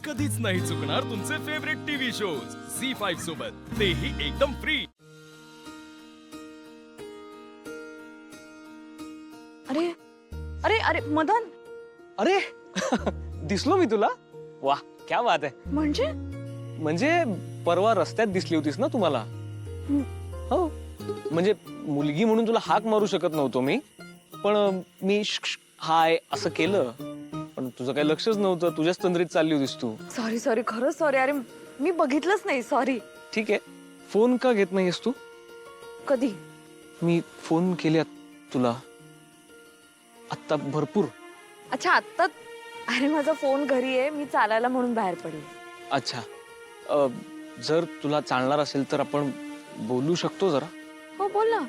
कधीच नाही चुकणार तुमचे फेवरेट टीव्ही शोज झी5 सोबत, तेही एकदम फ्री। अरे अरे अरे मदन, अरे दिसलो मी तुला? वाह क्या बात आहे। म्हणजे परवा रस्त्यात दिसली होतीस ना तुम्हाला? हो, म्हणजे मुलगी म्हणून तुला हाक मारू शकत नव्हतो मी, पण मी हाय असं केलं, पण तुझं काही लक्षच नव्हतं, तुझ्याच तंद्रीत चालली होतीस तू। सॉरी सॉरी, खरंच सॉरी। अरे मी बघितलंच नाही, सॉरी। ठीक आहे, फोन का घेत नाहीस तू? कधी? मी फोन केले तुला आता भरपूर। अच्छा आत्ता? अरे माझा फोन घरी आहे, मी चालायला म्हणून बाहेर पडले। अच्छा, जर तुला चालणार असेल तर आपण बोलू शकतो जरा? हो बोल ना।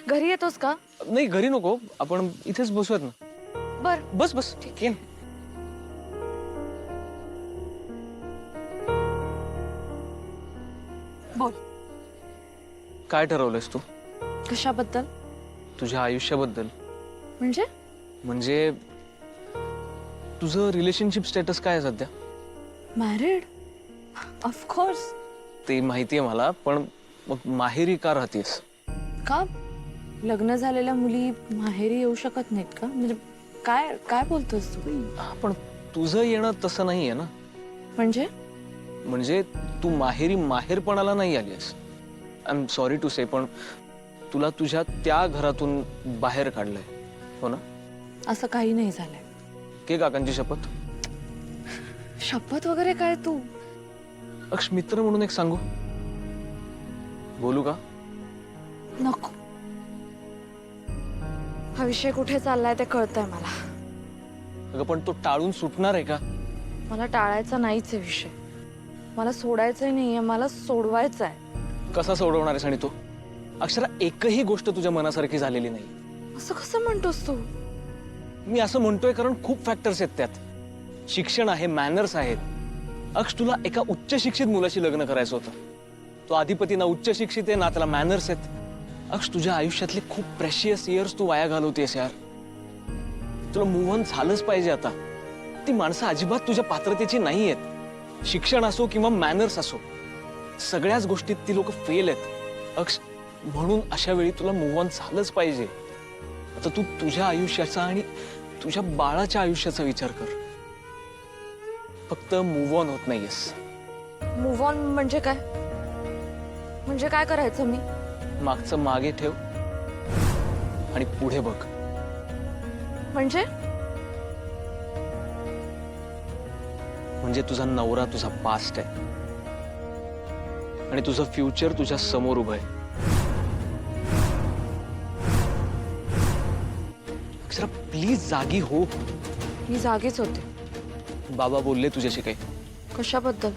घरी येतोस का? नाही घरी नको, आपण इथेच बसूयात ना। बर बस बस ठीक आहे। बोल। काय ठरवलंयस तू? कशाबद्दल? तुझ्या आयुष्याबद्दल। म्हणजे तुझं रिलेशनशिप स्टेटस काय आहे सध्या? Married, of course. ते माहितीये मला, पण मग माहेरी का राहतेस? का? लग्न झालेल्या मुली माहेरी येऊ शकत नाहीत का? म्हणजे काय काय बोलतोस तू? पण तुझं येणं तसं नाहीये ना। म्हणजे तू माहेरी माहेरपणाला नाही आलीस। आय एम सॉरी टू से, पण तुला तुझ्या त्या घरातून बाहेर काढलंय, हो ना? असं काही नाही झालंय। के काकांची शपथ? शपथ वगैरे काय तू? अक्ष, मित्र म्हणून एक सांगू? बोलू का? नको। हा विषय कुठे चाललाय ते कळतंय मला। अगं पण तो टाळून सुटणार आहे का? मला टाळायचा नाहीच आहे विषय। मला सोडायचंय नाहीये, मला सोडवायचा आहे। कसा सोडवणार आहेस आणि तो? अक्षरा, एकही गोष्ट तुझ्या मनासारखी झालेली नाही। असं कसं म्हणतोस तू? मी असं म्हणतोय कारण खूप फॅक्टर्स आहेत त्यात। शिक्षण आहे, मॅनर्स आहेत। अक्ष, तुला एका उच्च शिक्षित मुलाशी लग्न करायचं होतं। तो अधिपती ना उच्च शिक्षित आहे ना त्याला मॅनर्स आहेत। अक्ष, तुझ्या आयुष्यातले खूप प्रेशियस इयर्स तू वाया घालवतेस यार। तुला मूव्ह ऑन झालंच पाहिजे आता। ती माणसं अजिबात तुझ्या पात्रतेची नाही आहेत। शिक्षण असो किंवा मॅनर्स असो, सगळ्याच गोष्टीत ती लोक फेल आहेत। अक्ष, म्हणून अशा वेळी तुला मूव्ह ऑन झालंच पाहिजे। आता तू तुझ्या आयुष्याचा आणि तुझ्या बाळाच्या आयुष्याचा विचार कर। फक्त मूव्ह ऑन होत नाहीयेस। मूव्ह ऑन म्हणजे काय? म्हणजे काय करायचं मी? मागचं मागे ठेव आणि पुढे बघ। म्हणजे तुझा नवरा तुझा पास्ट आहे आणि तुझं फ्युचर तुझ्या समोर उभं आहे। अक्षरा, प्लीज जागी हो। मी जागीच होते। बाबा बोलले तुझ्याशी काही? कशाबद्दल?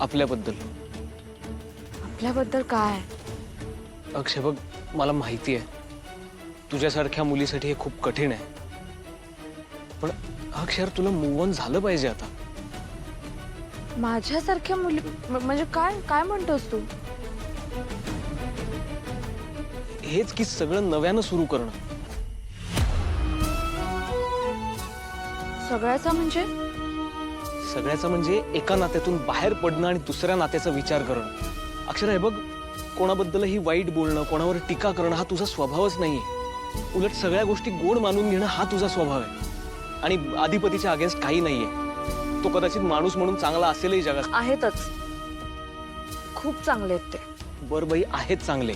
आपल्याबद्दल। आपल्याबद्दल काय? अक्षय बघ, मला माहिती आहे तुझ्यासारख्या मुलीसाठी हे खूप कठीण आहे, पण अक्षर तुला मूव्ह ऑन झालं पाहिजे आता। माझ्यासारख्या मुली म्हणजे काय काय म्हणतोस तू? हेच की सगळं नव्यानं सुरू करणं। सगळ्याचं म्हणजे एका नात्यातून बाहेर पडणं आणि दुसऱ्या नात्याचा विचार करणं। अक्षर, हे बघ, कोणाबद्दलही वाईट बोलणं, कोणावर टीका करणं हा तुझा स्वभावच नाहीये। उलट सगळ्या गोष्टी गोड मानून घेणं हा तुझा स्वभाव आहे। आणि अधिपतीच्या अगेन्स्ट काही नाहीये। तो कदाचित माणूस म्हणून चांगला असेलही जगात। आहेतच, खूप चांगले आहेत ते। बरं बाई, आहेत चांगले,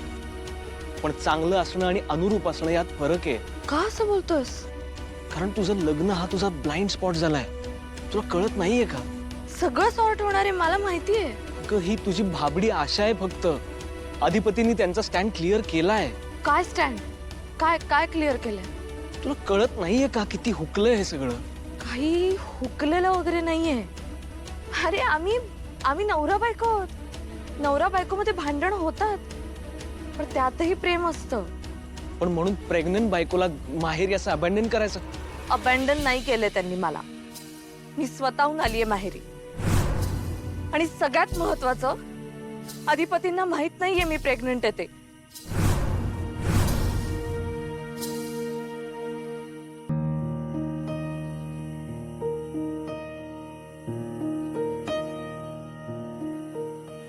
पण चांगलं असणं आणि अनुरूप असणं यात फरक आहे। का असं बोलतोस? कारण तुझं लग्न हा तुझा ब्लाइंड स्पॉट झालाय। तुला कळत नाहीये का? सगळं सॉर्ट होणार आहे मला माहितीये। अगं, ही तुझी भाबडी आशा आहे फक्त। अधिपतींनी त्यांचा स्टँड क्लिअर केलाय। काय स्टँड? काय काय क्लिअर केलंय? तुला कळत नाहीये का किती हुकलंय हे सगळं? काही हुकलेलं वगैरे नाहीये। अरे आम्ही नवरा बायको आहोत। नवरा बायको मध्ये भांडण होतात, पण त्यातही प्रेम असतं। पण म्हणून प्रेग्नंट बायकोला माहेरी असं अबॅन्डन करायचं? अबॅन्डन नाही केले त्यांनी मला। मी स्वतःहून आलीये माहेरी। आणि सगळ्यात महत्वाचं, अधिपतींना माहित नाहीये मी प्रेग्नंट आहे ते।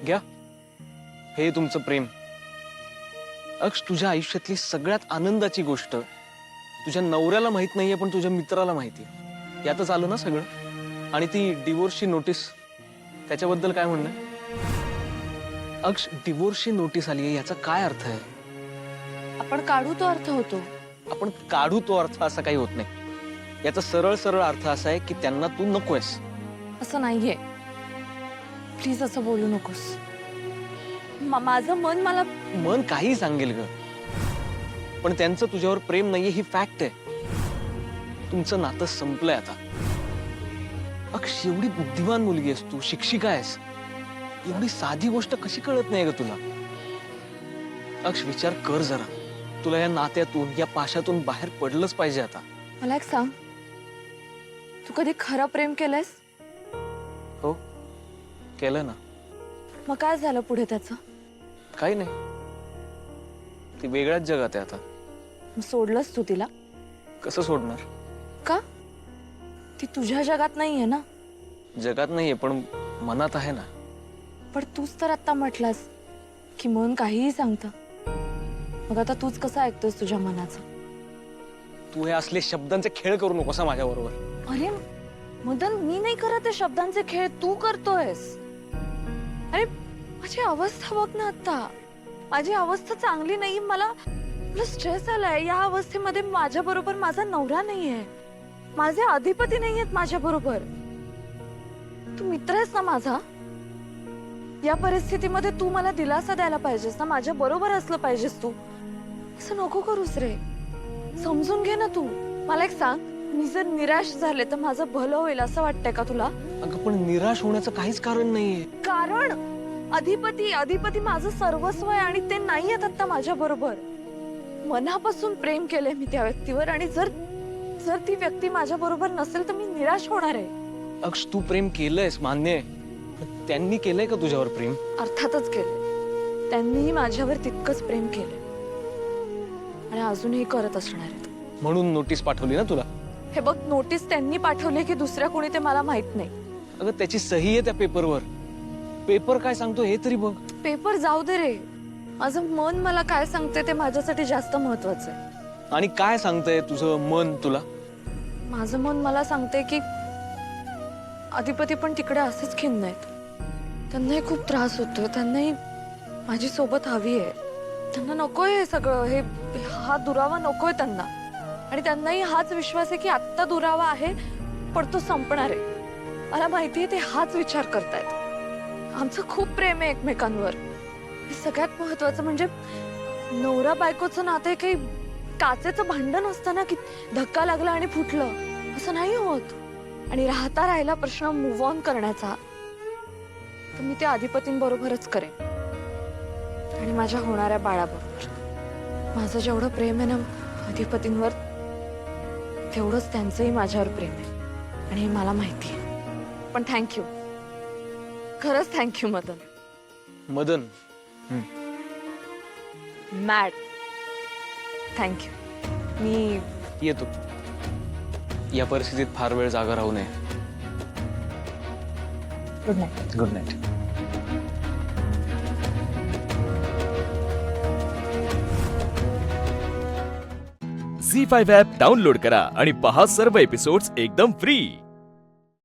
घ्या, हे तुमचं प्रेम. अक्ष, तुझ्या आयुष्यातली सगळ्यात आनंदाची गोष्ट तुझ्या नवऱ्याला माहित नाहीये, पण तुझ्या मित्राला माहिती. यातच आलं ना सगळं. आणि ती डिवोर्सची नोटीस, त्याच्याबद्दल काय म्हणणं? अक्ष, डिवोर्सची नोटीस आली आहे याचा काय अर्थ आहे? आपण काढू तो अर्थ होतो. आपण काढू तो अर्थ असा काही होत नाही. याचा सरळ सरळ अर्थ असा आहे की त्यांना तू नकोयस. असं नाहीये. प्लीज असं बोलू नकोस. माझं मन मला मन काही सांगेल ग, पण त्यांचं तुझ्यावर प्रेम नाहीये ही फॅक्ट आहे. तुमचं नातं संपलंय आता. अक्ष, एवढी बुद्धिमान मुलगी आहेस तू, शिक्षिका आहेस, एवढी साधी गोष्ट कशी कळत नाही ग तुला? अक्ष, विचार कर जरा. तुला या नात्यातून, या पाशातून बाहेर पडलंच पाहिजे आता. मला एक सांग, तू कधी खरं प्रेम केलंयस? हो, केलं ना. मग काय झालं पुढे त्याचं? काही नाही, ती वेगळ्याच जगात आहे आता. मग सोडलंस तू तिला? कसं सोडणार? का? ती तुझ्या जगात नाहीये ना. जगात नाहीये पण मनात आहे ना. पण तूच तर आता म्हटलास की मन काहीही सांगतं. मग आता तूच कसं ऐकतोस तुझ्या मनाचं? तू हे असले शब्दांचे खेळ करू नकोस हा माझ्या बरोबर. अरे मदन, मी नाही करत आहे शब्दांचे खेळ, तू करतोयस. अरे माझी अवस्था बघ ना आता. माझी अवस्था चांगली नाही. मला स्ट्रेस आलाय. या अवस्थेमध्ये माझ्या बरोबर माझा नवरा नाहीये, माझे अधिपती नाहीयेत माझ्या बरोबर. तू मित्र आहेस ना माझा. या परिस्थितीमध्ये तू मला दिलासा द्यायला पाहिजेस ना, माझ्या बरोबर असलं पाहिजेस तू. असं नको करूस रे, समजून घे ना तू. मला एक सांग, मी जर निराश झाले तर माझं भलं होईल असं वाटतंय का तुला? अगं पण निराश होण्याचं काहीच कारण नाहीये. कारण अधिपती माझं सर्वस्व आहे आणि ते नाहीयेत आता माझ्या बरोबर. मनापासून प्रेम केलंय मी त्या व्यक्तीवर आणि जर ती व्यक्ती माझ्या बरोबर नसेल तर मी निराश होणार आहे. अक्ष, तू प्रेम केलंयस मान्य आहे, पण त्यांनी केलंय का तुझ्यावर प्रेम? अर्थातच केलंय. त्यांनीही माझ्यावर तितकंच प्रेम केलंय आणि अजूनही करत असणार आहेत. म्हणून नोटीस पाठवली ना तुला? हे बघ, नोटीस त्यांनी पाठवली की दुसऱ्या कोणी ते मला माहित नाही. अगं त्याची सही आहे त्या पेपरवर. पेपर काय सांगतो हे तरी बघ. पेपर जाऊ दे रे, माझं मन मला काय सांगते ते माझ्यासाठी जास्त महत्वाचं आहे. आणि काय सांगतंय तुझं मन तुला? माझं मन मला सांगते की अधिपती पण तिकडे असेच खिन्न आहेत. त्यांनाही खूप त्रास होतोय. त्यांनाही माझी सोबत हवी आहे. त्यांना नकोय हे सगळं, हा दुरावा नकोय त्यांना. आणि त्यांनाही हाच विश्वास आहे की आत्ता दुरावा आहे पण तो संपणार आहे. मला माहितीये ते हाच विचार करतायत. आमचं खूप प्रेम आहे एकमेकांवर. सगळ्यात महत्वाचं म्हणजे नवरा बायकोचं नातं आहे काही काचेचं भांडण असतं ना, की धक्का लागला आणि फुटलं, असं नाही होत. आणि राहिला प्रश्न मूव्ह ऑन करण्याचा, तर मी त्या अधिपतींबरोबरच करेन आणि माझ्या होणाऱ्या बाळाबरोबर. माझं जेवढं प्रेम आहे ना अधिपतींवर, तेवढंच त्यांचंही माझ्यावर प्रेम आहे आणि हे मला माहिती आहे. पण थँक्यू, खरंच thank you Madan. Madan mad thank you. मी येतो. या परिस्थितीत फार वेळ जागा राहू नये. Good night. Good night. Zee five app download करा आणि पहा सर्व एपिसोड्स एकदम फ्री.